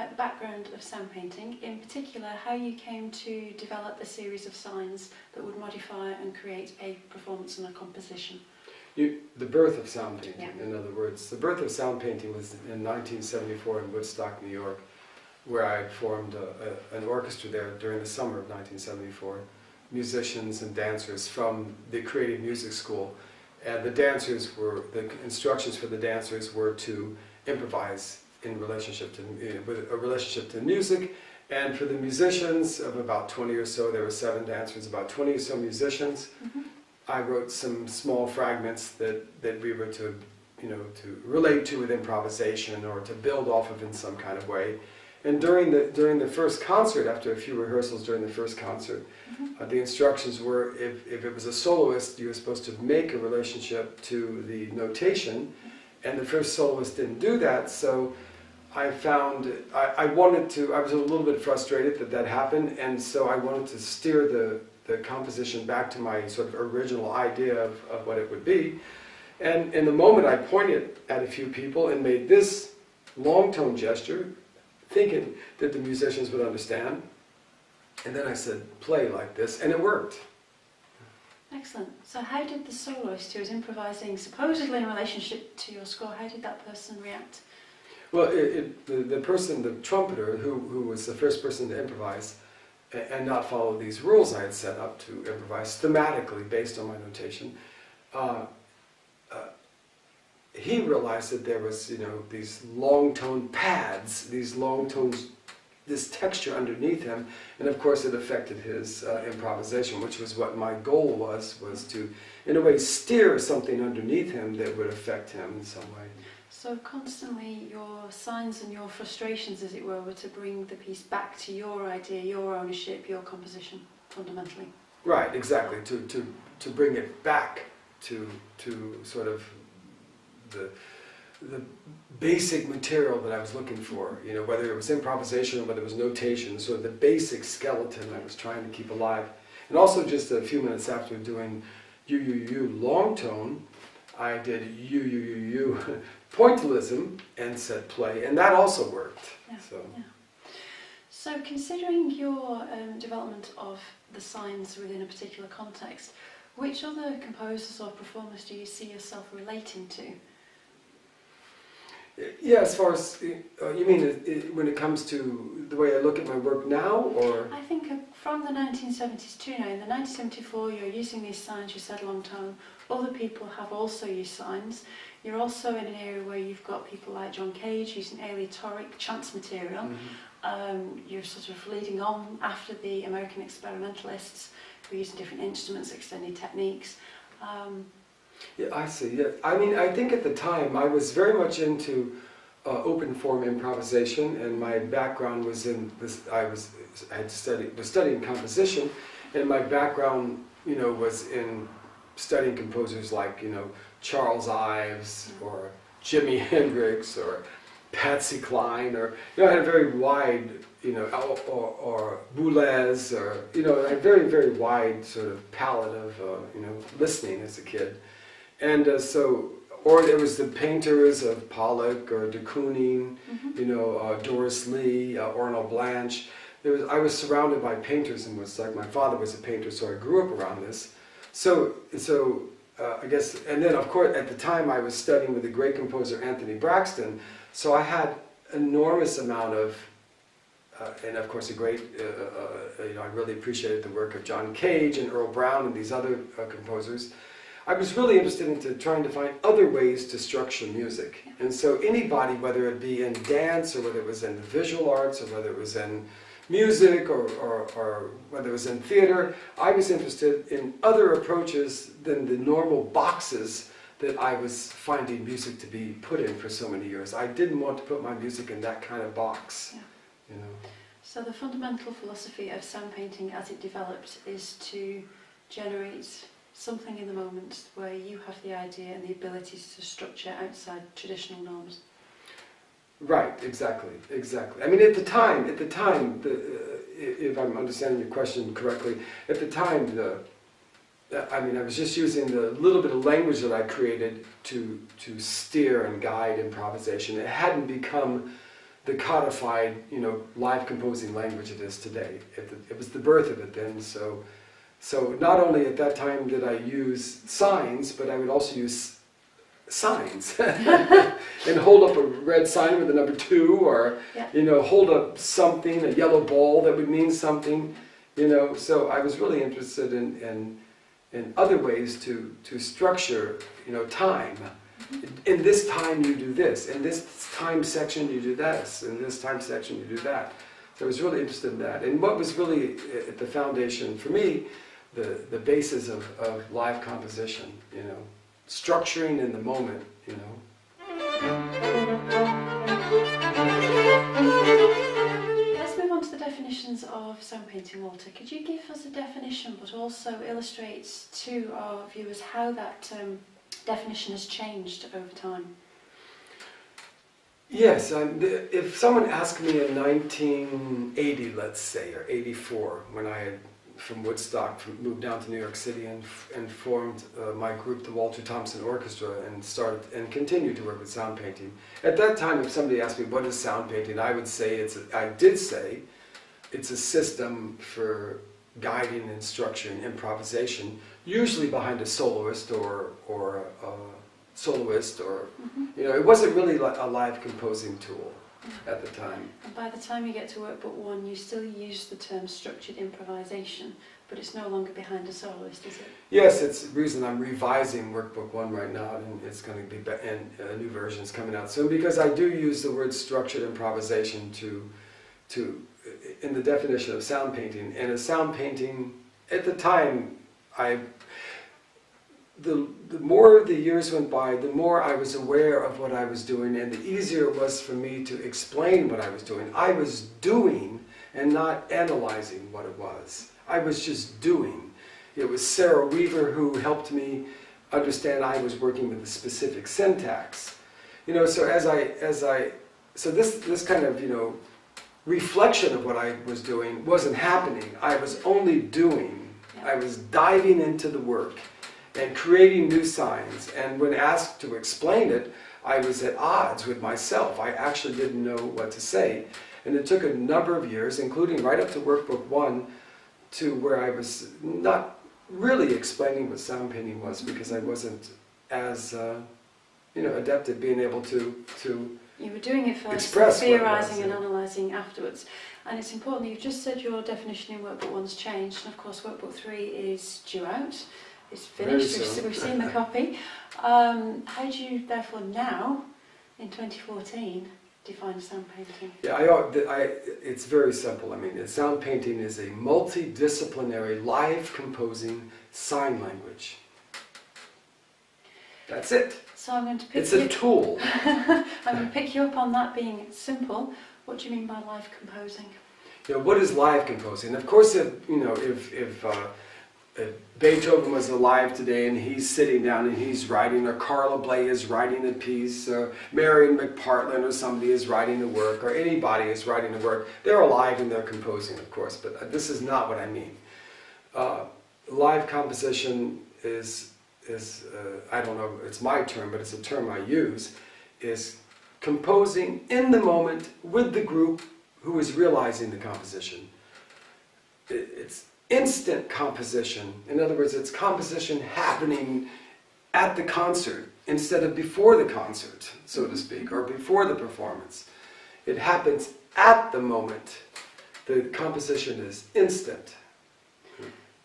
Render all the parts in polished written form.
about the background of sound painting, in particular how you came to develop a series of signs that would modify and create a performance and a composition. The birth of sound painting, Yeah. in other words. The birth of sound painting was in 1974 in Woodstock, New York, where I formed an orchestra there during the summer of 1974. Musicians and dancers from the Creative Music School. And the instructions for the dancers were to improvise in relationship to, with a relationship to music. And for the musicians, of about 20 or so, there were 7 dancers, about 20 or so musicians. Mm-hmm. I wrote some small fragments that we were to, to relate to with improvisation or to build off of in some kind of way. And during the first concert, after a few rehearsals during the first concert, Mm-hmm. The instructions were if it was a soloist, you were supposed to make a relationship to the notation, and the first soloist didn't do that, so I found, I was a little bit frustrated that happened, and so I wanted to steer the composition back to my sort of original idea of what it would be. And in the moment I pointed at a few people and made this long tone gesture, thinking that the musicians would understand. And then I said, play like this, and it worked. Excellent. So how did the soloist who was improvising supposedly in relationship to your score, how did that person react? Well, the person, the trumpeter, who was the first person to improvise and not follow these rules I had set up to improvise thematically based on my notation, he realized that there was, these long tone pads, these long tones, this texture underneath him, and of course it affected his improvisation, which was what my goal was to, in a way, steer something underneath him that would affect him in some way. So constantly your signs and your frustrations, as it were to bring the piece back to your idea, your ownership, your composition, fundamentally. Right, exactly, to bring it back to sort of the basic material that I was looking for, whether it was improvisation or whether it was notation, sort of the basic skeleton I was trying to keep alive. And also just a few minutes after doing you long tone, I did you pointillism and said play, and that also worked. Yeah, so. Yeah. So considering your development of the signs within a particular context, which other composers or performers do you see yourself relating to? Yeah, as far as, you mean when it comes to the way I look at my work now, or? I think from the 1970s to now, in the 1974 you're using these signs, you said long tone, other people have also used signs. You're also in an area where you've got people like John Cage using aleatoric chance material. Mm-hmm. You're sort of leading on after the American experimentalists who are using different instruments, extended techniques. Yeah, I see. Yeah, I mean, I think at the time I was very much into open form improvisation, and my background was in this. I was studying composition, and my background, was in studying composers like Charles Ives or Jimi Hendrix or Patsy Cline, or I had a very wide, or Boulez, or a very, very wide sort of palette of listening as a kid. And or there was the painters of Pollock or de Kooning, Mm-hmm. Doris Lee, Ornel Blanche. I was surrounded by painters in Woodstock. My father was a painter, so I grew up around this. So I guess, and then of course at the time I was studying with the great composer Anthony Braxton, so I had enormous amount of, and of course a great, I really appreciated the work of John Cage and Earl Brown and these other composers. I was really interested into trying to find other ways to structure music. And so anybody, whether it be in dance or whether it was in the visual arts or whether it was in music or whether it was in theater, I was interested in other approaches than the normal boxes that I was finding music to be put in for so many years. I didn't want to put my music in that kind of box. Yeah. So the fundamental philosophy of sound painting as it developed is to generate something in the moment where you have the idea and the ability to structure outside traditional norms. Right, exactly. I mean, at the time, if I'm understanding your question correctly, at the time, I was just using the little bit of language that I created to steer and guide improvisation. It hadn't become the codified, live composing language it is today. It was the birth of it then. So not only at that time did I use signs, but I would also use signs and hold up a red sign with the number 2, or hold up something, a yellow ball that would mean something. So I was really interested in other ways to structure, time. In this time you do this, in this time section you do this, in this time section you do that. So I was really interested in that. And what was really at the foundation for me, the basis of live composition, structuring in the moment, Let's move on to the definitions of sound painting, Walter. Could you give us a definition, but also illustrate to our viewers how that definition has changed over time? Yes, if someone asked me in 1980, let's say, or 84, when I had, from Woodstock, moved down to New York City and formed my group, the Walter Thompson Orchestra, and continued to work with sound painting. At that time, if somebody asked me what is sound painting, I did say it's a system for guiding and structuring improvisation, usually behind a soloist or a soloist, or it wasn't really like a live composing tool at the time. And by the time you get to workbook 1, you still use the term structured improvisation, but it's no longer behind a soloist, is it? Yes, it's the reason I'm revising workbook 1 right now, and it's going to be, and a new version is coming out soon, because I do use the word structured improvisation in the definition of sound painting. And a sound painting, at the time, the more the years went by, the more I was aware of what I was doing, and the easier it was for me to explain what I was doing. I was doing and not analyzing what it was. I was just doing. It was Sarah Weaver who helped me understand I was working with a specific syntax. So this kind of, reflection of what I was doing wasn't happening. I was only doing. I was diving into the work and creating new signs. And when asked to explain it, I was at odds with myself. I actually didn't know what to say. And it took a number of years, including right up to workbook 1, to where I was not really explaining what sound painting was, because I wasn't as adept at being able to You were doing it first, express theorising and analysing afterwards. And it's important, you've just said your definition in workbook 1's changed, and of course workbook 3 is due out. It's finished, we've seen the copy. How do you therefore now, in 2014, define sound painting? Yeah, it's very simple. I mean, sound painting is a multidisciplinary, live composing sign language. That's it. So I'm going to pick It's a tool. I'm going to pick you up on that being simple. What do you mean by live composing? What is live composing? Of course, if Beethoven was alive today and he's sitting down and he's writing, or Carla Bley is writing a piece, or Marion McPartland or somebody is writing a work, or anybody is writing a work, they're alive and they're composing, of course, but this is not what I mean. Live composition is I don't know, it's my term, but it's a term I use, is composing in the moment with the group who is realizing the composition. It's instant composition. In other words, it's composition happening at the concert instead of before the concert, so to speak, or before the performance. It happens at the moment. The composition is instant.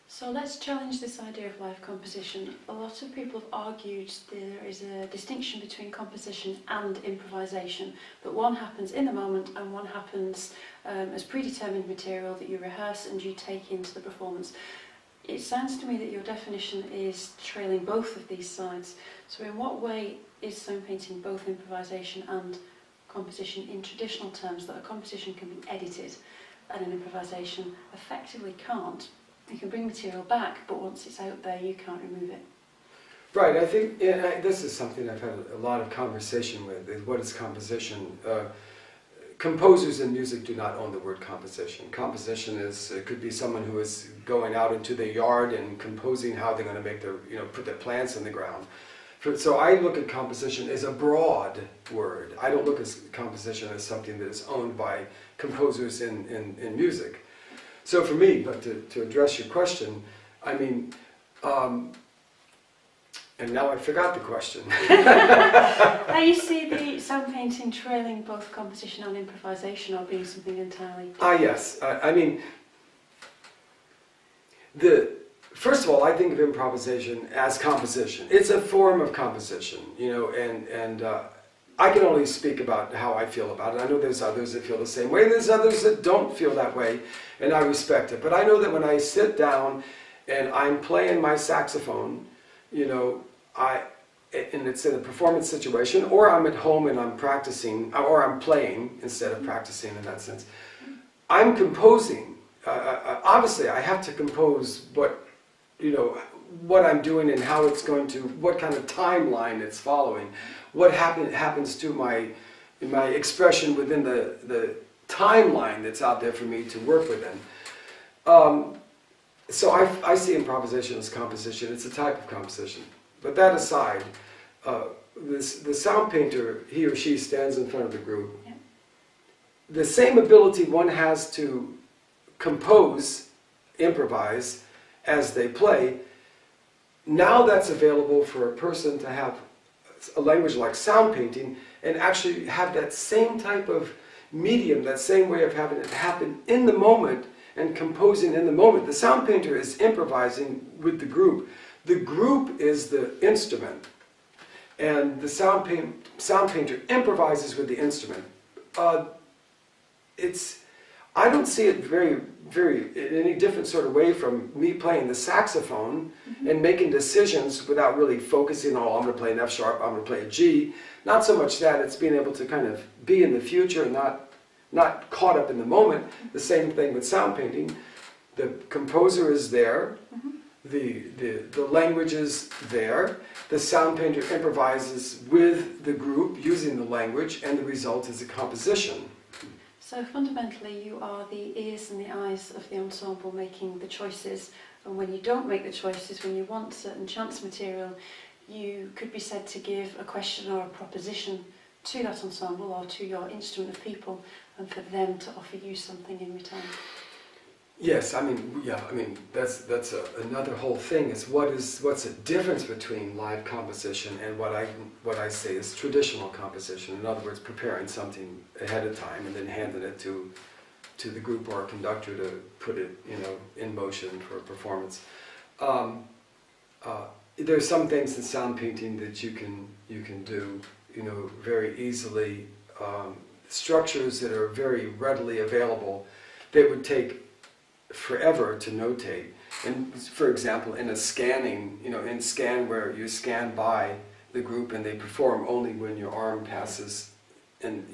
So let's challenge this idea of live composition. A lot of people have argued there is a distinction between composition and improvisation, but one happens in the moment and one happens as predetermined material that you rehearse and you take into the performance. It sounds to me that your definition is trailing both of these sides. So in what way is sound painting both improvisation and composition in traditional terms, that a composition can be edited and an improvisation effectively can't? You can bring material back, but once it's out there, you can't remove it. Right, I think this is something I've had a lot of conversation with, is what is composition. Composers in music do not own the word composition. Composition it could be someone who is going out into the yard and composing how they're going to make put their plants in the ground. So I look at composition as a broad word. I don't look at composition as something that is owned by composers in music. So for me, but to address your question, I mean, and now I forgot the question. How you see the sound painting trailing both composition and improvisation, or being something entirely different? Yes. I mean, first of all, I think of improvisation as composition. It's a form of composition, you know, and I can only speak about how I feel about it. I know there's others that feel the same way. There's others that don't feel that way, and I respect it. But I know that when I sit down and I'm playing my saxophone, you know, and it's in a performance situation, or I'm at home and I'm practicing, or I'm playing instead of practicing in that sense, I'm composing. Obviously, I have to compose what I'm doing and how it's going to, what kind of timeline it's following, what happens to my expression within the timeline that's out there for me to work within. So I see improvisation as composition. It's a type of composition. But that aside, the sound painter, he or she stands in front of the group. Yeah. The same ability one has to compose, improvise, as they play, now that's available for a person to have a language like sound painting and actually have that same type of medium, that same way of having it happen in the moment and composing in the moment. The sound painter is improvising with the group. The group is the instrument, and the sound painter improvises with the instrument. I don't see it very in any different sort of way from me playing the saxophone and making decisions without really focusing on, I'm going to play an F sharp, I'm going to play a G. Not so much that, it's being able to kind of be in the future and not caught up in the moment. The same thing with sound painting. The composer is there, the language is there, the sound painter improvises with the group using the language, and the result is a composition. So fundamentally you are the ears and the eyes of the ensemble making the choices, and when you don't make the choices, when you want certain chance material, you could be said to give a question or a proposition to that ensemble or to your instrument of people, and for them to offer you something in return. Yes, I mean, that's another whole thing. Is what's the difference between live composition and what I say is traditional composition? In other words, preparing something ahead of time and then handing it to the group or a conductor to put it, you know, in motion for a performance. There's some things in sound painting that you can do, you know, very easily. Structures that are very readily available that would take forever to notate. And for example, in a scanning, you know, in scan where you scan by the group and they perform only when your arm passes in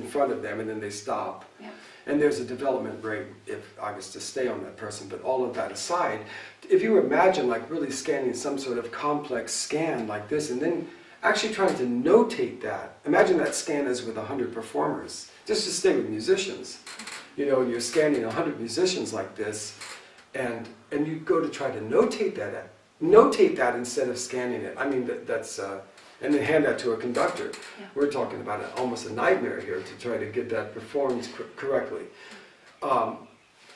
front of them, and then they stop. Yeah. And there's a development rate if I was to stay on that person. But all of that aside, if you imagine like really scanning some sort of complex scan like this, and then actually trying to notate that. Imagine that scan is with 100 performers. Just to stay with musicians. You know, you're scanning 100 musicians like this, and you go to try to notate that instead of scanning it. I mean, that's and then hand that to a conductor. Yeah. We're talking about almost a nightmare here to try to get that performed correctly.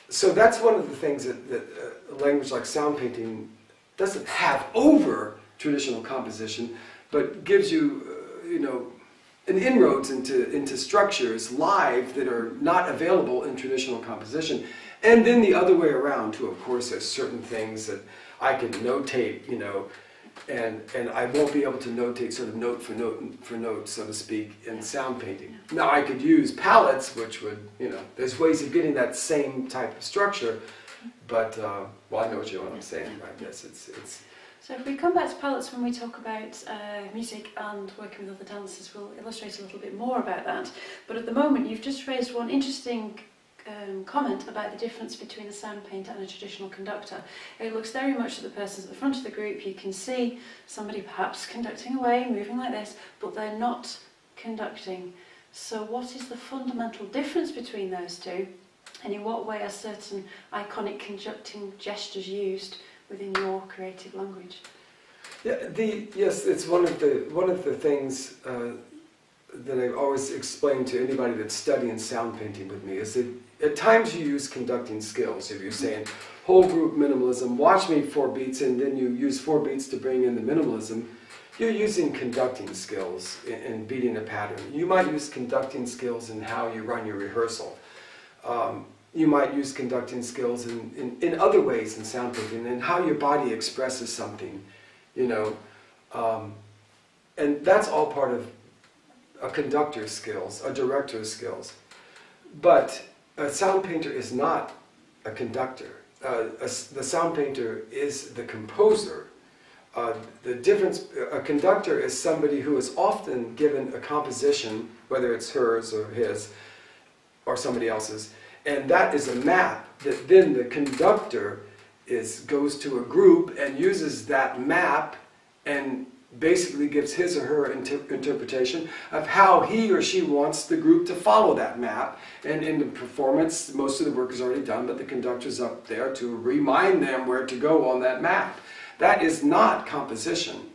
So that's one of the things that a language like sound painting doesn't have over traditional composition, but gives you, you know, an inroads into structures live that are not available in traditional composition. And then the other way around too, of course, there's certain things that I can notate, you know, and I won't be able to notate sort of note for note, so to speak, in sound painting. Now I could use palettes, which would, you know, there's ways of getting that same type of structure, but, well, I know what I'm saying, I guess it's So if we come back to palettes when we talk about music and working with other dancers, we'll illustrate a little bit more about that. But at the moment, you've just raised one interesting comment about the difference between a sound painter and a traditional conductor. It looks very much that the person's at the front of the group. You can see somebody perhaps conducting away, moving like this, but they're not conducting. So what is the fundamental difference between those two? And in what way are certain iconic conducting gestures used within your creative language? Yeah, yes, it's one of the things that I always explain to anybody that's studying sound painting with me is that at times you use conducting skills. If you're saying whole group minimalism, watch me 4 beats, and then you use 4 beats to bring in the minimalism, you're using conducting skills in beating a pattern. You might use conducting skills in how you run your rehearsal. You might use conducting skills in other ways in sound painting, and how your body expresses something, you know. And that's all part of a conductor's skills, a director's skills. But a sound painter is not a conductor. The sound painter is the composer. The difference, a conductor is somebody who is often given a composition, whether it's hers or his, or somebody else's, and that is a map that then the conductor goes to a group and uses that map and basically gives his or her interpretation of how he or she wants the group to follow that map. And in the performance, most of the work is already done, but the conductor's up there to remind them where to go on that map. That is not composition.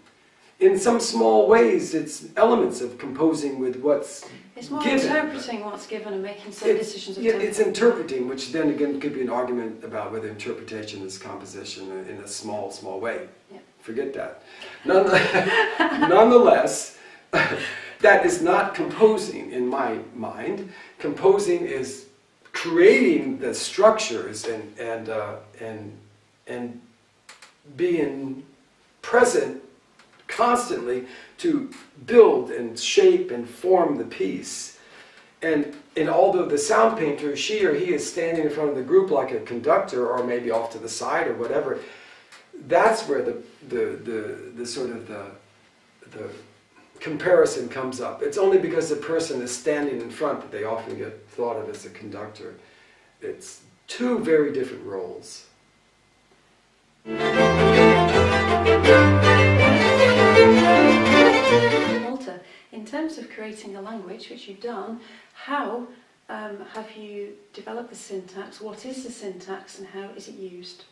In some small ways, it's elements of composing with what's It's more given. interpreting what's given and making certain decisions of tempo. It's interpreting, which then again could be an argument about whether interpretation is composition in a small way. Yeah. Forget that. Nonetheless, that is not composing in my mind. Composing is creating the structures and being present constantly to build and shape and form the piece. And although the sound painter, she or he, is standing in front of the group like a conductor, or maybe off to the side or whatever, that's where the sort of the comparison comes up. It's only because the person is standing in front that they often get thought of as a conductor. It's 2 very different roles. Walter, in terms of creating a language, which you've done, how have you developed the syntax? What is the syntax and how is it used?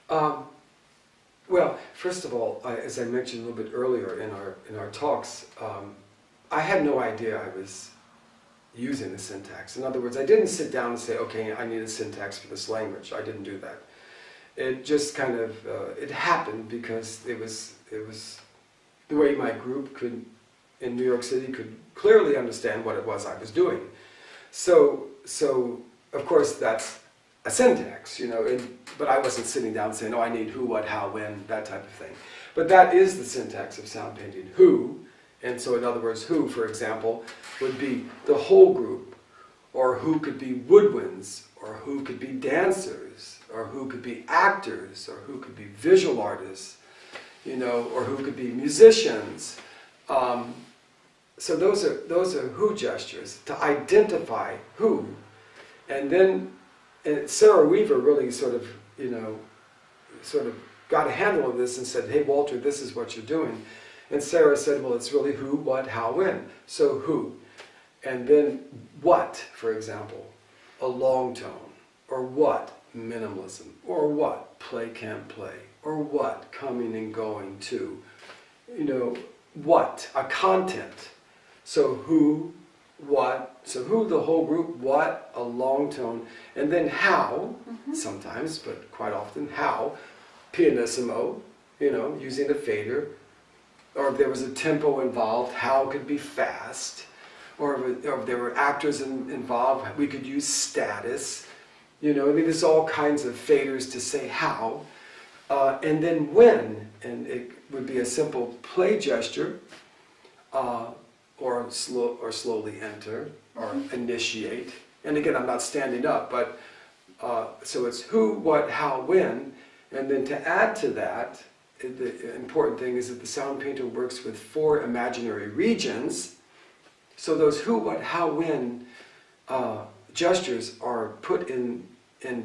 Well, first of all, as I mentioned a little bit earlier in our talks, I had no idea I was using the syntax. In other words, I didn't sit down and say, okay, I need a syntax for this language. I didn't do that. It just kind of it happened because it was the way my group in New York City could clearly understand what it was I was doing. So of course that's a syntax, you know, but I wasn't sitting down saying, oh, I need who, what, how, when, that type of thing. But that is the syntax of sound painting, who, and so in other words, who, for example, would be the whole group, or who could be woodwinds, or who could be dancers, or who could be actors, or who could be visual artists, you know, or who could be musicians. So those are who gestures, to identify who. And then Sarah Weaver really sort of got a handle of this and said, hey Walter, this is what you're doing. And Sarah said, well, it's really who, what, how, when. So who. And then what, for example, a long tone, or what, minimalism, or what, play can't play, or what, coming and going to, you know, what, a content. So who, what, so who, the whole group, what, a long tone, and then how, sometimes, but quite often, how, pianissimo, you know, using a fader, or if there was a tempo involved, how could be fast, or if there were actors involved, we could use status, you know, I mean, there's all kinds of faders to say how, and then when, and it would be a simple play gesture, or slowly enter, or initiate. And again, I'm not standing up, but so it's who, what, how, when, and then to add to that, the important thing is that the sound painter works with 4 imaginary regions. So those who, what, how, when gestures are put in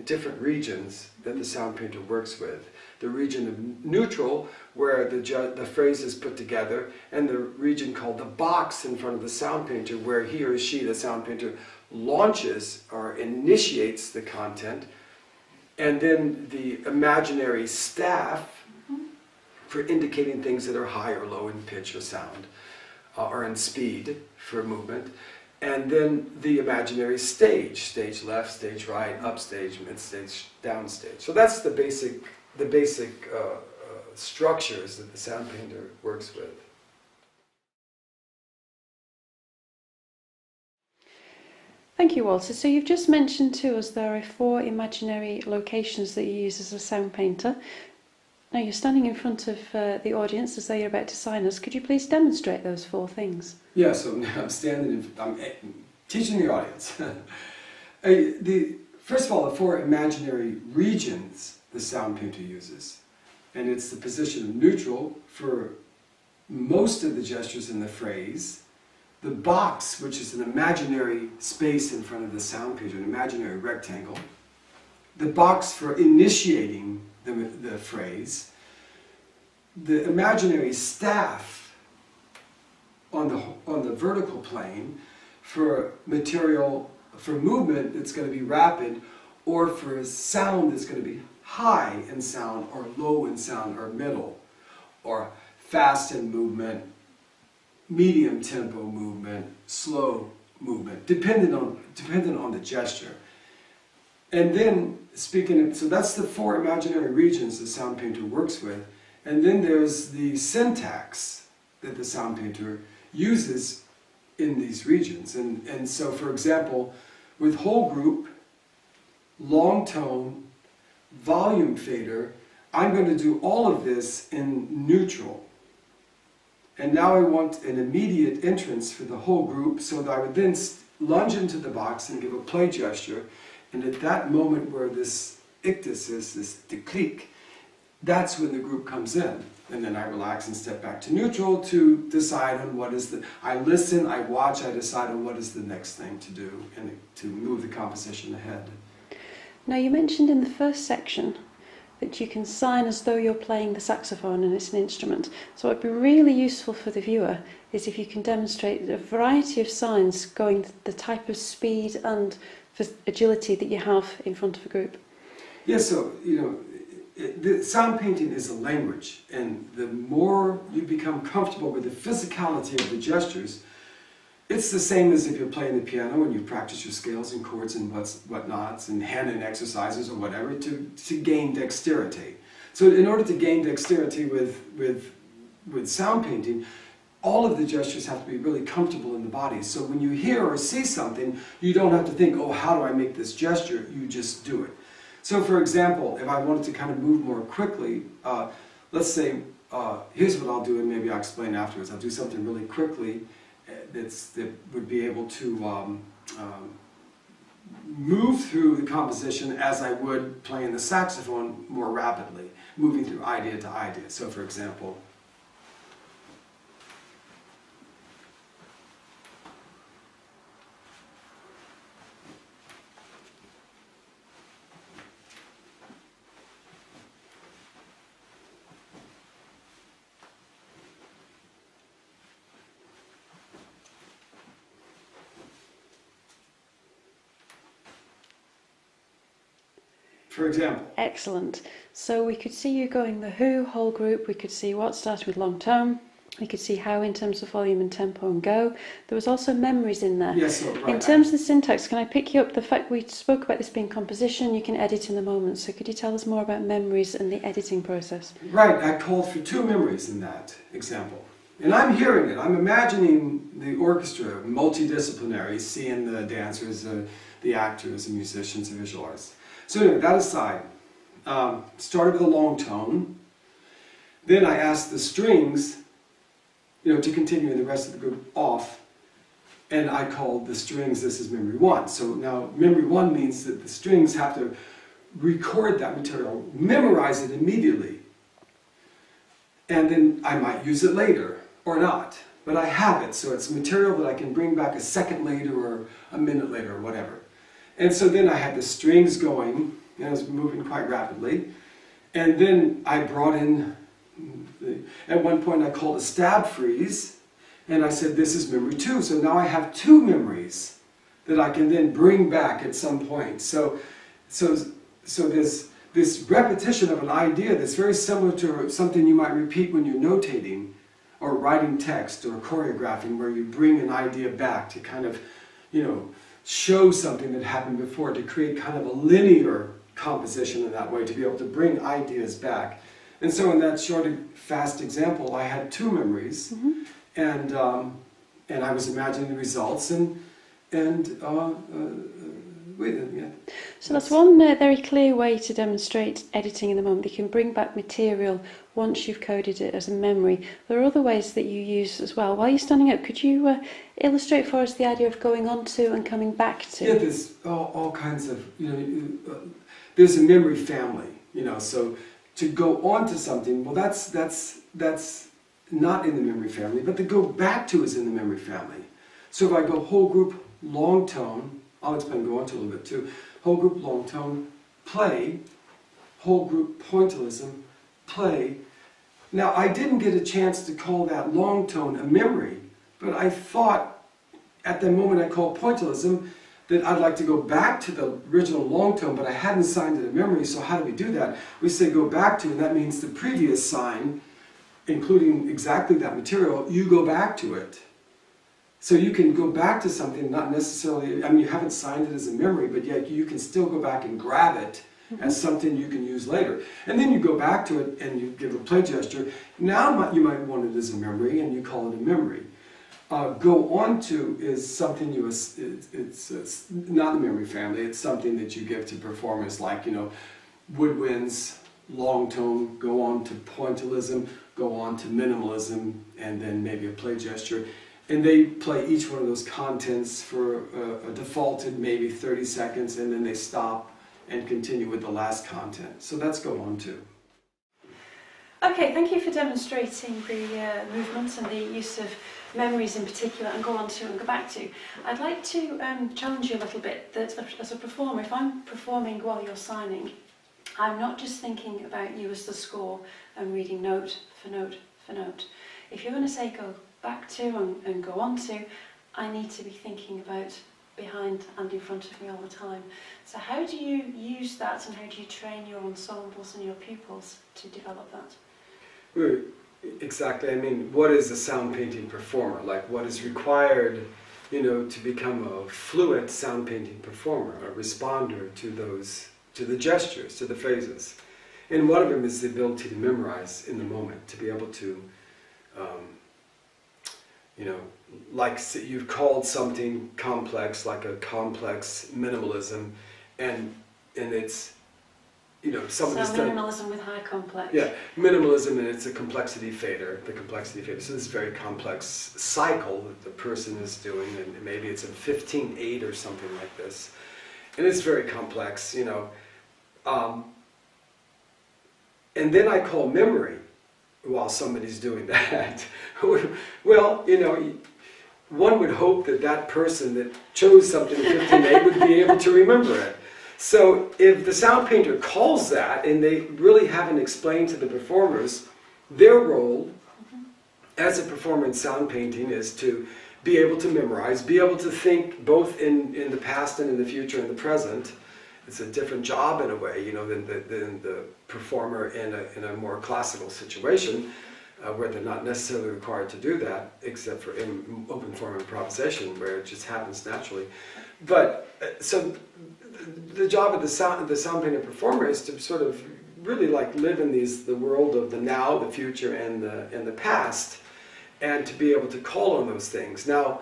different regions that the sound painter works with. The region of neutral, where the phrase is put together, and the region called the box in front of the sound painter, where he or she, the sound painter, launches or initiates the content, and then the imaginary staff for indicating things that are high or low in pitch or sound, or in speed for movement. And then the imaginary stage, stage left, stage right, upstage, mid-stage, downstage. So that's the basic structures that the sound painter works with. Thank you, Walter. So you've just mentioned to us there are 4 imaginary locations that you use as a sound painter. Now you're standing in front of the audience as though you're about to sign us. Could you please demonstrate those 4 things? Yeah, so now I'm teaching the audience. First of all, the 4 imaginary regions the sound painter uses. And it's the position of neutral for most of the gestures in the phrase. The box, which is an imaginary space in front of the sound painter, an imaginary rectangle. The box for initiating the phrase. The imaginary staff on the vertical plane for material, for movement that's going to be rapid, or for a sound that's going to be high in sound, or low in sound, or middle, or fast in movement, medium tempo movement, slow movement, dependent on the gesture. And then, so that's the 4 imaginary regions the sound painter works with. And then there's the syntax that the sound painter uses in these regions. And so, for example, with whole group, long tone, volume fader, I'm going to do all of this in neutral. And now I want an immediate entrance for the whole group, so that I would then lunge into the box and give a play gesture. And at that moment where this ictus is, this déclic, that's when the group comes in. And then I relax and step back to neutral to decide on what is I listen, I watch, I decide on what is the next thing to do and to move the composition ahead. Now you mentioned in the first section that you can sign as though you're playing the saxophone and it's an instrument. So what would be really useful for the viewer is if you can demonstrate a variety of signs going the type of speed and agility that you have in front of a group. Yes, so, the sound painting is a language, and the more you become comfortable with the physicality of the gestures, it's the same as if you're playing the piano and you practice your scales and chords and whatnots and hand-in exercises or whatever to gain dexterity. So in order to gain dexterity with sound painting, all of the gestures have to be really comfortable in the body. So when you hear or see something, you don't have to think, oh, how do I make this gesture? You just do it. So for example, if I wanted to kind of move more quickly, let's say, here's what I'll do, and maybe I'll explain afterwards. I'll do something really quickly that would be able to move through the composition as I would playing the saxophone more rapidly, moving through idea to idea. So for example, Excellent. So we could see you going the who, whole group, we could see what started with long tone, we could see how in terms of volume and tempo and go. There was also memories in there. Yes, right. In terms of the syntax, can I pick you up the fact we spoke about this being composition, you can edit in the moment, so could you tell us more about memories and the editing process? Right, I called for 2 memories in that example. And I'm hearing it, I'm imagining the orchestra, multidisciplinary, seeing the dancers, the actors, the musicians, the visual artists. So anyway, that aside, started with a long tone. Then I asked the strings, to continue and the rest of the group off. And I called the strings, this is memory 1. So now memory 1 means that the strings have to record that material, memorize it immediately. And then I might use it later, or not. But I have it, so it's material that I can bring back a second later or a minute later or whatever. And so then I had the strings going, and I was moving quite rapidly. And then I brought in, at one point I called a stab freeze, and I said this is memory 2. So now I have 2 memories that I can then bring back at some point. So there's this repetition of an idea that's very similar to something you might repeat when you're notating or writing text or choreographing, where you bring an idea back to kind of, show something that happened before, to create kind of a linear composition in that way, to be able to bring ideas back. And so in that short, fast example, I had two memories, and I was imagining the results, So that's one very clear way to demonstrate editing in the moment. You can bring back material once you've coded it as a memory. There are other ways that you use as well. While you're standing up, could you illustrate for us the idea of going on to and coming back to? Yeah, there's all kinds of, there's a memory family, so to go on to something, well, that's not in the memory family, but to go back to is in the memory family. So if I go whole group, long tone, I'll explain go on to a little bit too, whole group, long tone, play, whole group, pointillism, play. Now, I didn't get a chance to call that long tone a memory, but I thought at the moment I called pointillism that I'd like to go back to the original long tone, but I hadn't signed it a memory, so how do we do that? We say go back to, and that means the previous sign, including exactly that material, you go back to it. So you can go back to something, not necessarily, you haven't signed it as a memory, but yet you can still go back and grab it as something you can use later. And then you go back to it and you give a play gesture. Now you might want it as a memory and you call it a memory. Go on to is something it's not the memory family, it's something that you give to performers, like, woodwinds, long tone, go on to pointillism, go on to minimalism, and then maybe a play gesture. And they play each one of those contents for a defaulted maybe 30 seconds, and then they stop and continue with the last content. So that's go on to. Okay, thank you for demonstrating the movements and the use of memories in particular, and go on to and go back to. I'd like to challenge you a little bit that as a performer, if I'm performing while you're signing, I'm not just thinking about you as the score and reading note for note for note. If you're going to say go back to and go on to, I need to be thinking about behind and in front of me all the time. So how do you use that, and how do you train your ensembles and your pupils to develop that? Exactly. What is a sound painting performer? Like, what is required, to become a fluent sound painting performer, a responder to the gestures, to the phrases. And one of them is the ability to memorize in the moment, to be able to, like you've called something complex, like a complex minimalism, and it's, somebody's so minimalism with high complex. Yeah, minimalism, and it's a complexity fader, the complexity fader. So this very complex cycle that the person is doing, and maybe it's in 15/8 or something like this. And it's very complex, And then I call memory while somebody's doing that. Well, one would hope that that person that chose something in 15/8 would be able to remember it. So if the sound painter calls that, and they really haven't explained to the performers, their role as a performer in sound painting is to be able to memorize, be able to think both in the past and in the future and the present. It's a different job in a way, than the performer in a more classical situation, where they're not necessarily required to do that, except for in open form improvisation, where it just happens naturally. But so the job of the sound painter performer is to sort of really like live in the world of the now, the future, and the past, and to be able to call on those things. Now,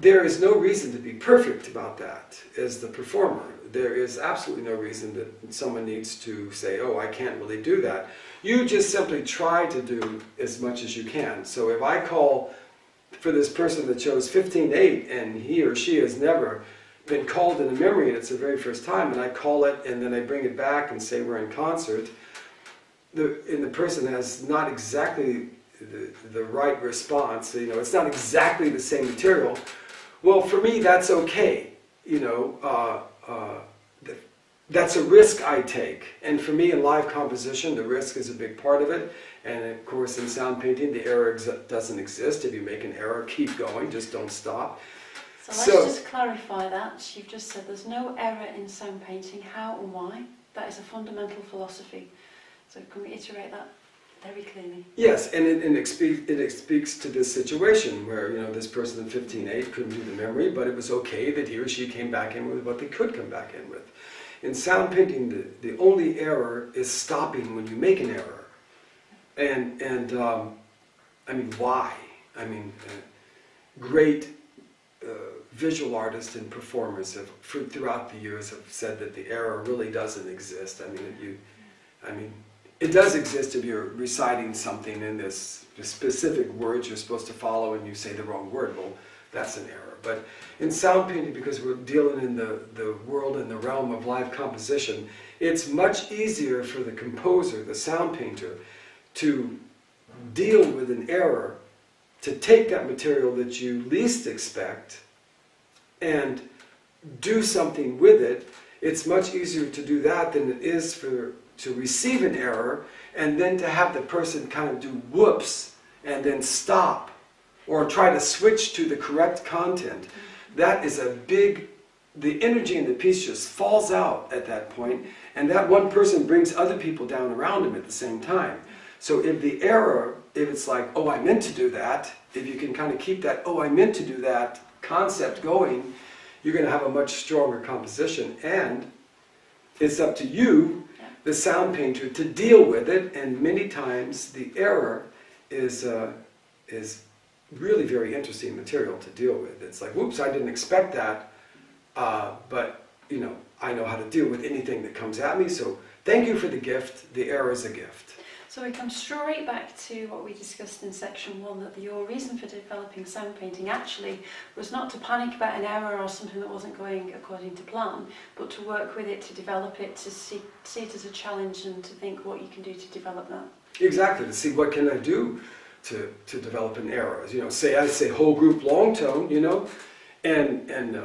there is no reason to be perfect about that as the performer. There is absolutely no reason that someone needs to say, oh, I can't really do that. You just simply try to do as much as you can. So if I call for this person that chose 15/8 and he or she has never been called in a memory and it's the very first time, and I call it and then I bring it back and say we're in concert, and the person has not exactly the right response, it's not exactly the same material, well, for me that's okay, that's a risk I take. And for me in live composition, the risk is a big part of it. And of course in sound painting, the error doesn't exist. If you make an error, keep going, just don't stop. So let's just clarify that. You've just said there's no error in sound painting. How and why? That is a fundamental philosophy. So can we iterate that very clearly? Yes, and it speaks to this situation where, you know, this person in 15.8 couldn't do the memory, but it was okay that he or she came back in with what they could come back in with. In sound painting, the only error is stopping when you make an error. And I mean, why? I mean, great visual artists and performers have, throughout the years, have said that the error really doesn't exist. I mean, it does exist if you're reciting something in this specific words you're supposed to follow and you say the wrong word. Well, that's an error. But in sound painting, because we're dealing in the world and the realm of live composition, it's much easier for the composer, the sound painter, to deal with an error, to take that material that you least expect and do something with it. It's much easier to do that than it is to receive an error and then to have the person kind of do whoops and then stop or try to switch to the correct content. That is a big, the energy in the piece just falls out at that point, and that one person brings other people down around him at the same time. So if the error, if it's like, oh, I meant to do that, if you can kind of keep that, oh, I meant to do that concept going, you're going to have a much stronger composition. And it's up to you, the sound painter, to deal with it. And many times the error is really very interesting material to deal with. It's like, whoops, I didn't expect that, but you know, I know how to deal with anything that comes at me. So thank you for the gift. The error is a gift. So we come straight back to what we discussed in section 1, that your reason for developing sound painting actually was not to panic about an error or something that wasn't going according to plan, but to work with it, to develop it, to see it as a challenge and to think what you can do to develop that. Exactly, to see what can I do to develop an error. You know, I say whole group long tone, you know, and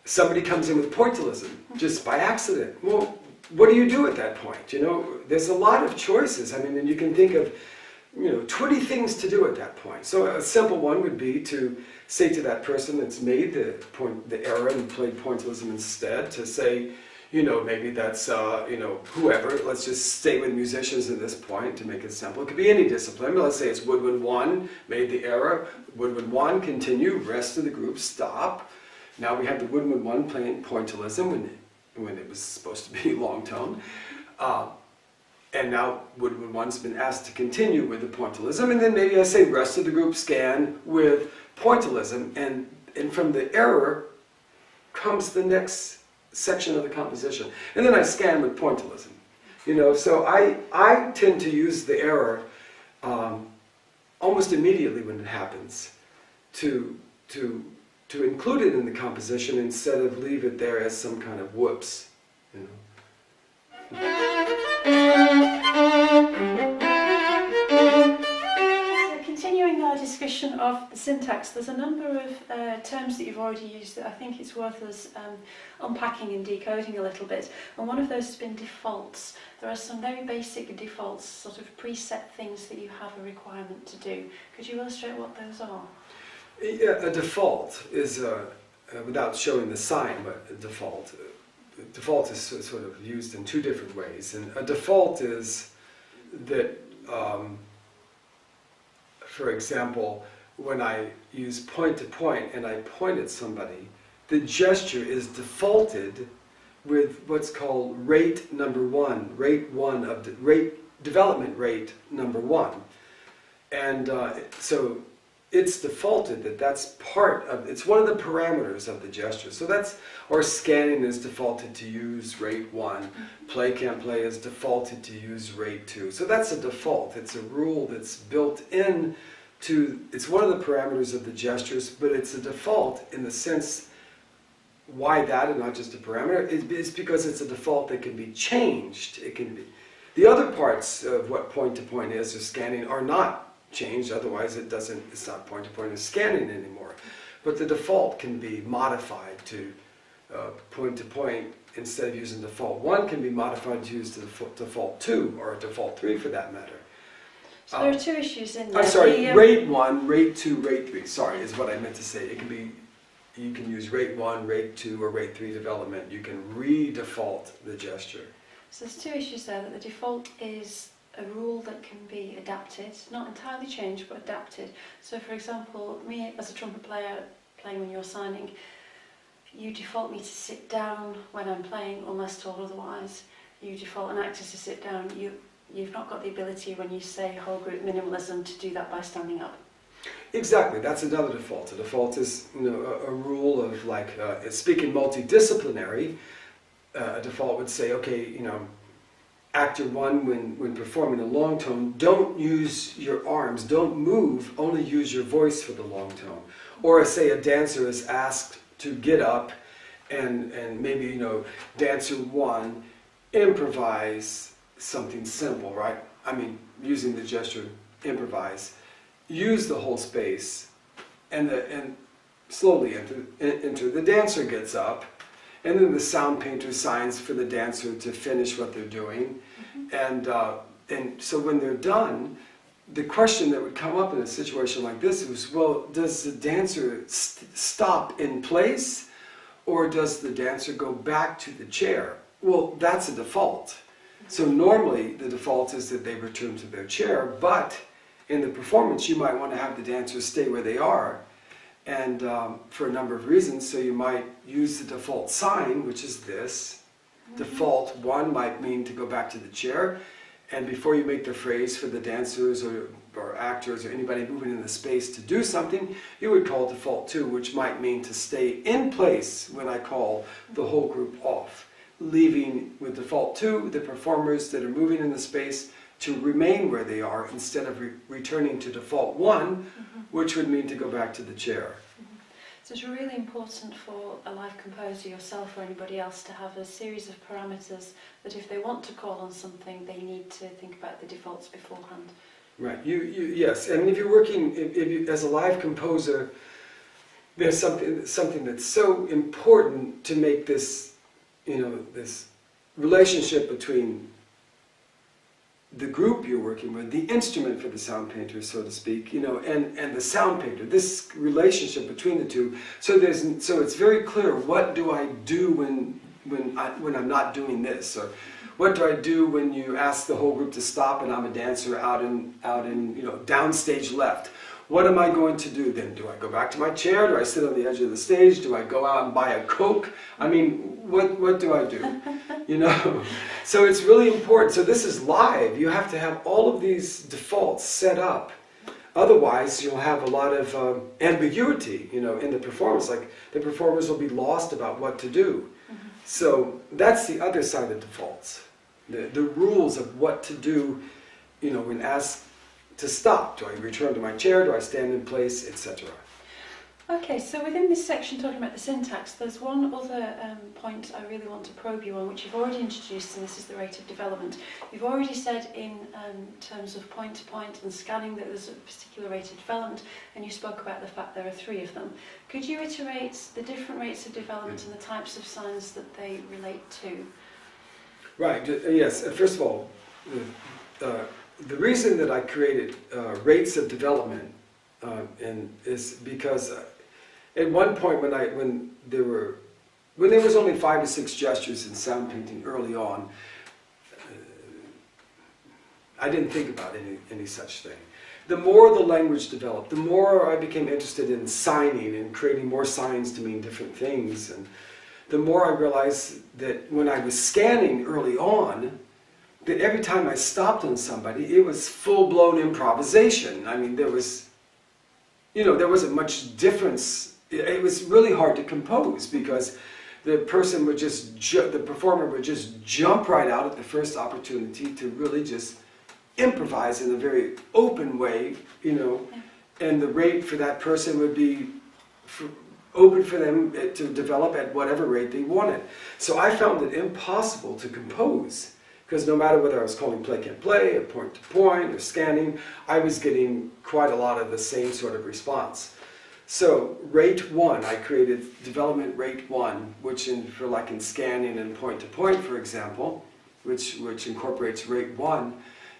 somebody comes in with pointillism just by accident. Well, what do you do at that point? You know, there's a lot of choices. I mean, and you can think of, you know, 20 things to do at that point. So a simple one would be to say to that person that's made the error and played pointillism instead, to say, you know, maybe that's, you know, whoever, let's just stay with musicians at this point to make it simple. It could be any discipline, but let's say it's woodwind 1, made the error, woodwind 1, continue, rest of the group, stop. Now we have the woodwind 1 playing pointillism when it was supposed to be long tone. And now woodwind 1's been asked to continue with the pointillism, and then maybe I say rest of the group scan with pointillism, and from the error comes the next section of the composition. And then I scan with pointillism. You know, so I tend to use the error almost immediately when it happens to include it in the composition instead of leave it there as some kind of whoops, you know. So continuing our discussion of the syntax, there's a number of terms that you've already used that I think it's worth us unpacking and decoding a little bit. And one of those has been defaults. There are some very basic defaults, sort of preset things that you have a requirement to do. Could you illustrate what those are? Yeah, a default is, without showing the sign, but a default. Default is sort of used in two different ways. And a default is that, for example, when I use point to point and I point at somebody, the gesture is defaulted with what's called rate number 1, development rate number 1. And so it's defaulted that's part of, it's one of the parameters of the gesture. So that's, or scanning is defaulted to use rate 1, play can't play is defaulted to use rate 2. So that's a default, it's a rule that's built in to, it's one of the parameters of the gestures, but it's a default in the sense, why that and not just a parameter? It's because it's a default that can be changed. It can be, the other parts of what point to point is, or scanning, are not changed, otherwise it's not point to point, it's scanning anymore. But the default can be modified to point to point. Instead of using default 1, can be modified to use the default 2 or default 3 for that matter. So there are two issues in there. I'm sorry, rate 1, rate 2, rate 3, sorry, is what I meant to say. It can be you can use rate 1, rate 2, or rate 3 development. You can redefault the gesture. So there's two issues there, that the default is a rule that can be adapted, not entirely changed, but adapted. So for example, me as a trumpet player, playing when you're signing, you default me to sit down when I'm playing unless told otherwise. You default an actor to sit down. You've not got the ability when you say whole group minimalism to do that by standing up. Exactly, that's another default. A default is, you know, a rule of, like, speaking multidisciplinary, a default would say, okay, you know, actor 1, when performing a long tone, don't use your arms, don't move, only use your voice for the long tone. Or say a dancer is asked to get up and maybe, you know, dancer 1, improvise something simple, right? I mean, using the gesture, improvise. Use the whole space, and slowly enter. The dancer gets up, and then the sound painter signs for the dancer to finish what they're doing. And so when they're done, the question that would come up in a situation like this was, well, does the dancer stop in place, or does the dancer go back to the chair? Well, that's a default. So normally the default is that they return to their chair, but in the performance you might want to have the dancers stay where they are, and for a number of reasons. So you might use the default sign, which is this. Default 1 might mean to go back to the chair, and before you make the phrase for the dancers or actors or anybody moving in the space to do something, you would call default 2, which might mean to stay in place when I call the whole group off, leaving with default 2 the performers that are moving in the space to remain where they are instead of returning to default 1, which would mean to go back to the chair. So it's really important for a live composer, yourself or anybody else, to have a series of parameters that if they want to call on something, they need to think about the defaults beforehand. Right. Yes. I mean, if you're working as a live composer, there's something that's so important to make this, you know, this relationship between the group you're working with, the instrument for the sound painter, so to speak, you know, and the sound painter, this relationship between the two. So it's very clear, what do I do when I'm not doing this, or what do I do when you ask the whole group to stop and I'm a dancer out in you know, downstage left. What am I going to do then? Do I go back to my chair? Do I sit on the edge of the stage? Do I go out and buy a Coke? I mean, what do I do? You know? So it's really important. So this is live. You have to have all of these defaults set up. Otherwise, you'll have a lot of ambiguity, you know, in the performance. Like, the performers will be lost about what to do. So that's the other side of defaults. The rules of what to do, you know, when asked to stop. Do I return to my chair? Do I stand in place? Etc. Okay, so within this section talking about the syntax, there's one other point I really want to probe you on, which you've already introduced, and this is the rate of development. You've already said in terms of point-to-point and scanning that there's a particular rate of development, and you spoke about the fact there are 3 of them. Could you iterate the different rates of development and the types of signs that they relate to? Right, yes. First of all, the reason that I created rates of development is because at one point when there was only 5 or 6 gestures in sound painting early on, I didn't think about any such thing. The more the language developed, the more I became interested in signing and creating more signs to mean different things, and the more I realized that when I was scanning early on, that every time I stopped on somebody, it was full-blown improvisation. I mean, there was, you know, there wasn't much difference. It was really hard to compose because the person would just, the performer would just jump right out at the first opportunity to really just improvise in a very open way, you know, and the rate for that person would be open for them to develop at whatever rate they wanted. So I found it impossible to compose, because no matter whether I was calling play-can't-play, or point-to-point, or scanning, I was getting quite a lot of the same sort of response. So rate 1, I created development rate 1, which for like in scanning and point-to-point, for example, which incorporates rate 1,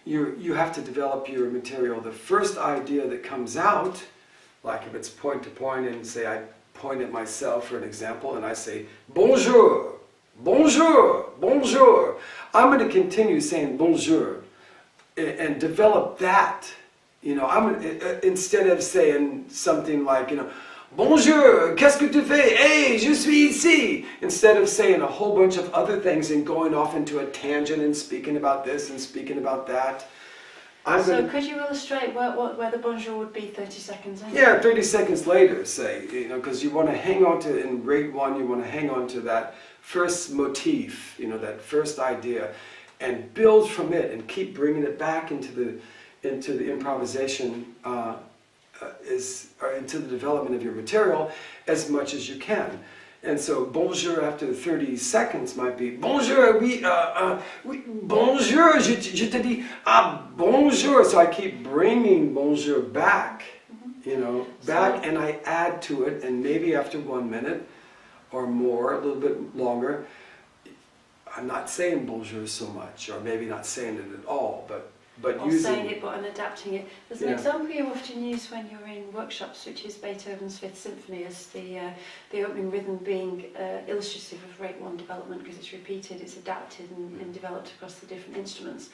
you have to develop your material. The first idea that comes out, like if it's point-to-point and say I point at myself for an example and I say, bonjour, bonjour, bonjour. I'm going to continue saying bonjour and develop that. Instead of saying something like, bonjour, qu'est-ce que tu fais? Hey, je suis ici. Instead of saying a whole bunch of other things and going off into a tangent and speaking about this and speaking about that. Could you illustrate where the bonjour would be 30 seconds in? Yeah, 30 seconds later, say, because you want to hang on to, in rate 1, you want to hang on to that first motif, that first idea, and build from it and keep bringing it back into the improvisation, or into the development of your material as much as you can. And so bonjour after 30 seconds might be bonjour, oui, bonjour, je te dis, bonjour. So I keep bringing bonjour back, back, and I add to it, and maybe after 1 minute or more, a little bit longer, I'm not saying bonjour so much, or maybe not saying it at all, but using saying it but adapting it. There's an example you often use when you're in workshops, which is Beethoven's Fifth Symphony, as the opening rhythm being illustrative of rate 1 development, because it's repeated, it's adapted and developed across the different instruments.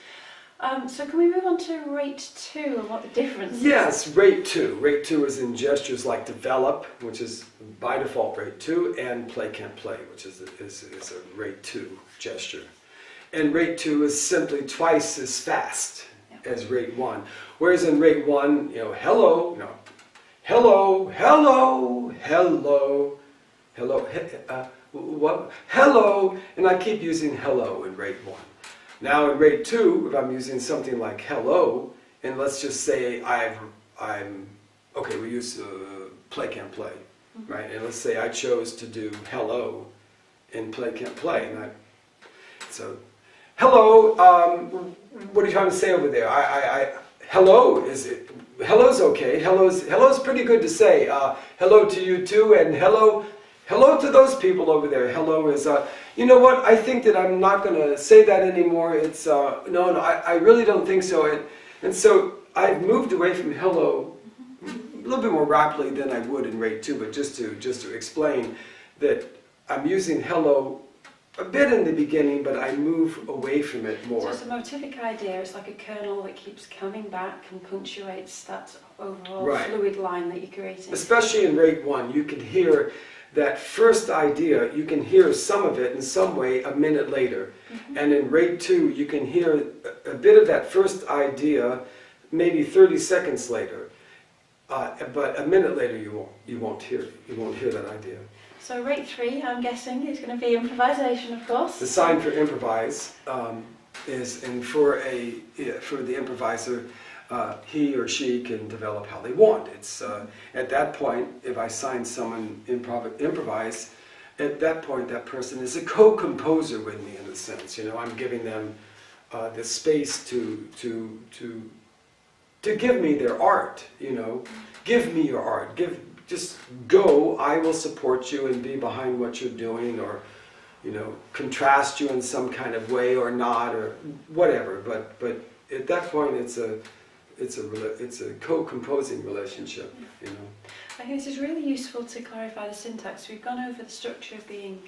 So can we move on to rate 2 and what the difference is? Yes, rate 2. Rate 2 is in gestures like develop, which is by default rate 2, and play can't play, which is a rate 2 gesture. And rate 2 is simply twice as fast as rate 1. Whereas in rate 1, hello, hello, hello, hello, hello, what? Hello, and I keep using hello in rate 1. Now in rate 2, if I'm using something like hello, and let's just say we use play can't play, right? And let's say I chose to do hello in play can't play, and hello, what are you trying to say over there? Hello's okay. Hello's pretty good to say. Hello to you too, and hello to those people over there. Hello is, you know what? I think that I'm not going to say that anymore. It's no, I really don't think so. And so I've moved away from hello a little bit more rapidly than I would in rate 2, but just to explain that I'm using hello a bit in the beginning, but I move away from it more. So it's a motivic idea, it's like a kernel that keeps coming back and punctuates that overall fluid line that you're creating. Especially in rate 1, you can hear that first idea, you can hear some of it in some way a minute later. And in rate 2, you can hear a bit of that first idea maybe 30 seconds later. But a minute later you won't hear that idea. So rate 3, I'm guessing, is going to be improvisation, of course. The sign for improvise is, and for the improviser, he or she can develop how they want. It's at that point, if I sign someone improvise, at that point that person is a co-composer with me in a sense. I'm giving them the space to give me their art. Give me your art. Just go, I will support you and be behind what you're doing, or contrast you in some kind of way or not, or whatever. But at that point, it's a co-composing relationship. I think this is really useful to clarify the syntax. We've gone over the structure of being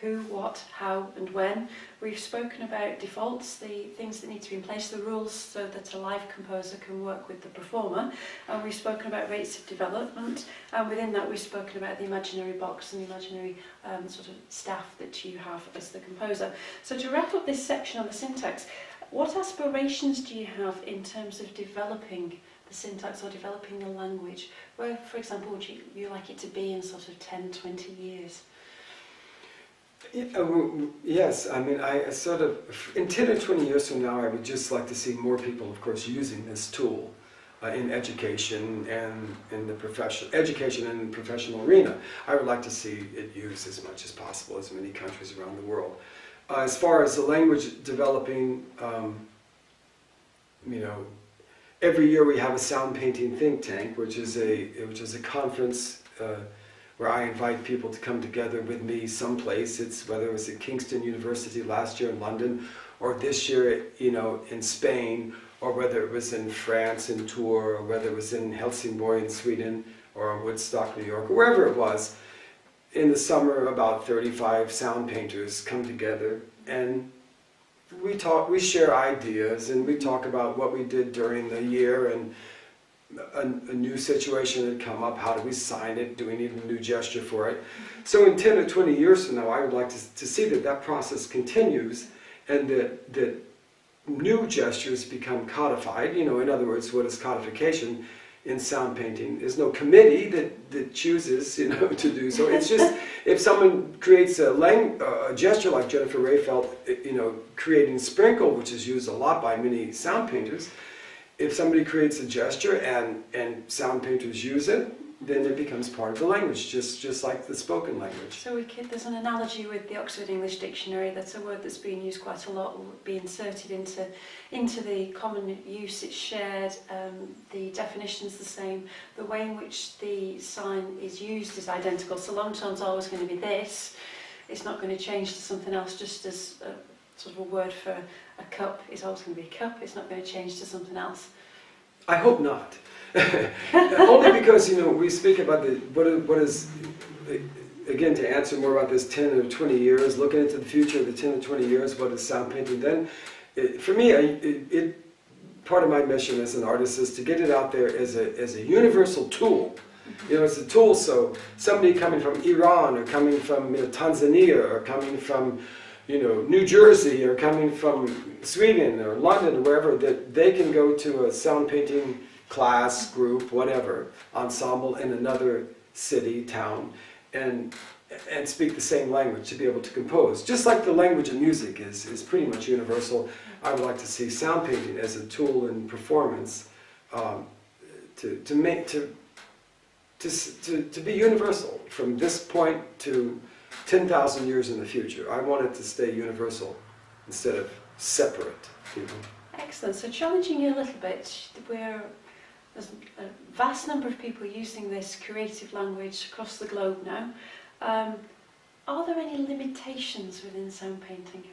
who, what, how, and when. We've spoken about defaults, the things that need to be in place, the rules so that a live composer can work with the performer. And we've spoken about rates of development. And within that, we've spoken about the imaginary box and the imaginary sort of staff that you have as the composer. So to wrap up this section on the syntax, what aspirations do you have in terms of developing the syntax or developing the language? Where, for example, would you like it to be in sort of 10, 20 years? Yes, I mean, I sort of, in 10 or 20 years from now, I would just like to see more people, of course, using this tool in education and in the professional arena. I would like to see it used as much as possible, as many countries around the world. As far as the language developing, every year we have a Soundpainting think tank, which is a conference where I invite people to come together with me someplace. It's whether it was at Kingston University last year in London, or this year, in Spain, or whether it was in France in Tours, or whether it was in Helsingborg in Sweden, or Woodstock, New York, or wherever it was. In the summer, about 35 sound painters come together, and we share ideas, and we talk about what we did during the year, and a new situation had come up. How do we sign it? Do we need a new gesture for it? So in 10 or 20 years from now, I would like to see that process continues, and that new gestures become codified. You know, in other words, what is codification in sound painting? There's no committee that chooses, you know, to do so. It's just if someone creates a gesture like Jennifer Rayfeld, you know, creating sprinkle, which is used a lot by many sound painters. If somebody creates a gesture and sound painters use it, then it becomes part of the language, just like the spoken language. So there's an analogy with the Oxford English Dictionary. That's a word that's being used quite a lot, will be inserted into the common use. It's shared, the definition's the same. The way in which the sign is used is identical. So long tone's always going to be this. It's not going to change to something else, just as a sort of a word for a cup is always going to be a cup. It's not going to change to something else. I hope not. Only because, you know, we speak about what is, again, to answer more about this 10 or 20 years, looking into the future of the 10 or 20 years, what is sound painting then? For me, part of my mission as an artist is to get it out there as a universal tool. You know, it's a tool, so somebody coming from Iran, or coming from, you know, Tanzania, or coming from, you know, New Jersey, or coming from Sweden or London or wherever, that they can go to a sound painting class, group, whatever, ensemble in another city, town, and speak the same language, to be able to compose. Just like the language of music is pretty much universal, I would like to see sound painting as a tool in performance to be universal from this point to 10,000 years in the future. I want it to stay universal instead of separate. You know? Excellent. So challenging you a little bit, there's a vast number of people using this creative language across the globe now. Are there any limitations within sound painting?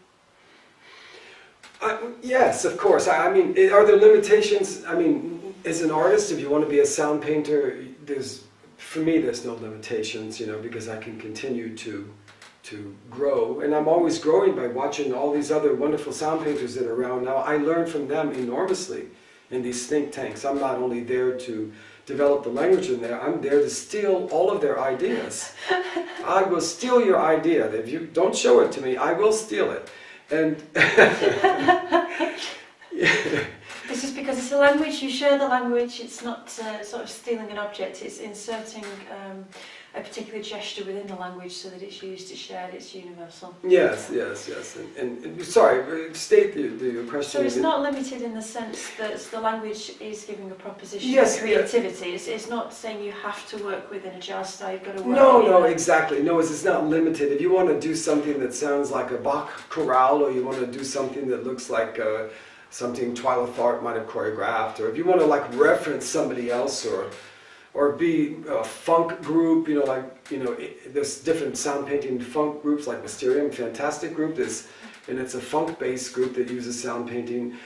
Yes, of course. I mean, are there limitations? I mean, as an artist, if you want to be a sound painter, for me, there's no limitations, you know, because I can continue to grow, and I'm always growing by watching all these other wonderful sound painters that are around now. I learn from them enormously in these think tanks. I'm not only there to develop the language in there, I'm there to steal all of their ideas. I will steal your idea. If you don't show it to me, I will steal it. And This is because it's a language, you share the language, it's not sort of stealing an object, it's inserting a particular gesture within the language so that it's used, it's shared, it's universal. Yes. And sorry, state your question. So it's not limited in the sense that the language is giving a proposition yes, of creativity. Yes. It's not saying you have to work within a jazz style, you've got to work No, exactly. No, it's not limited. If you want to do something that sounds like a Bach chorale, or you want to do something that looks like something Twyla Tharp might have choreographed, or if you want to like reference somebody else, or be a funk group, you know, there's different sound painting funk groups like Mysterium, fantastic group, and it's a funk-based group that uses sound painting.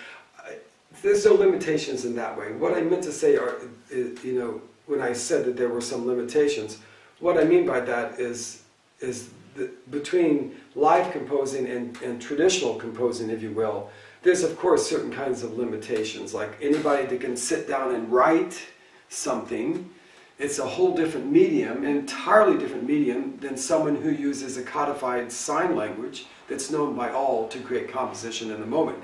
There's no limitations in that way. What I meant to say you know, when I said that there were some limitations, what I mean by that is between live composing and traditional composing, if you will, there's of course certain kinds of limitations, like anybody that can sit down and write something, it's a whole different medium, an entirely different medium than someone who uses a codified sign language that's known by all to create composition in the moment.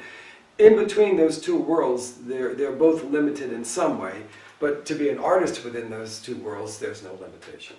In between those two worlds, they're both limited in some way, but to be an artist within those two worlds, there's no limitation.